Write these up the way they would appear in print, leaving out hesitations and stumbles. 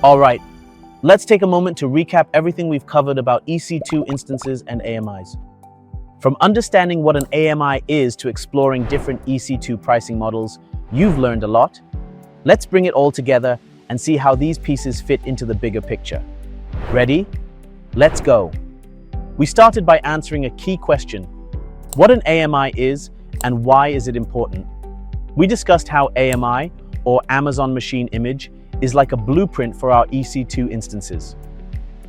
All right, let's take a moment to recap everything we've covered about EC2 instances and AMIs. From understanding what an AMI is to exploring different EC2 pricing models, you've learned a lot. Let's bring it all together and see how these pieces fit into the bigger picture. Ready? Let's go. We started by answering a key question: what an AMI is and why is it important? We discussed how AMI, or Amazon Machine Image, is like a blueprint for our EC2 instances.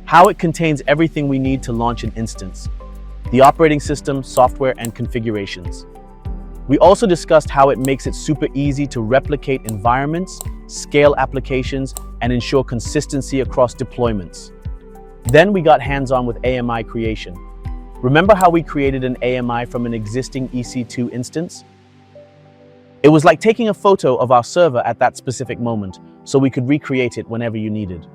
How it contains everything we need to launch an instance: the operating system, software, and configurations. We also discussed how it makes it super easy to replicate environments, scale applications, and ensure consistency across deployments. Then we got hands-on with AMI creation. Remember how we created an AMI from an existing EC2 instance? It was like taking a photo of our server at that specific moment, so we could recreate it whenever you needed.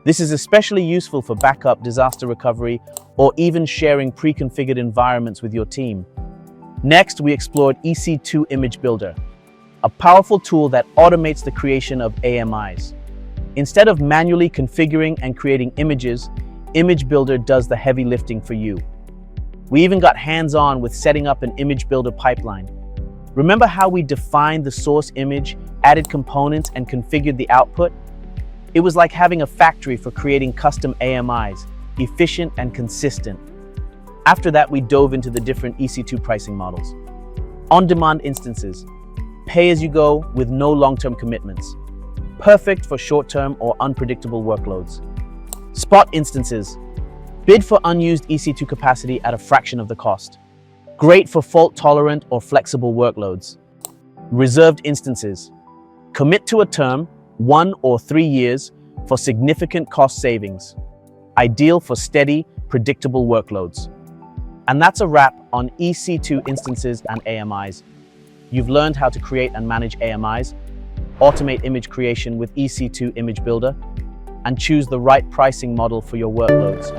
This is especially useful for backup, disaster recovery, or even sharing pre-configured environments with your team. Next, we explored EC2 Image Builder, a powerful tool that automates the creation of AMIs. Instead of manually configuring and creating images, Image Builder does the heavy lifting for you. We even got hands-on with setting up an Image Builder pipeline. Remember how we defined the source image, added components, and configured the output? It was like having a factory for creating custom AMIs, efficient and consistent. After that, we dove into the different EC2 pricing models. On-demand instances, pay-as-you-go with no long-term commitments. Perfect for short-term or unpredictable workloads. Spot instances, bid for unused EC2 capacity at a fraction of the cost. Great for fault-tolerant or flexible workloads. Reserved instances, commit to a term, 1 or 3 years, for significant cost savings. Ideal for steady, predictable workloads. And that's a wrap on EC2 instances and AMIs. You've learned how to create and manage AMIs, automate image creation with EC2 Image Builder, and choose the right pricing model for your workloads.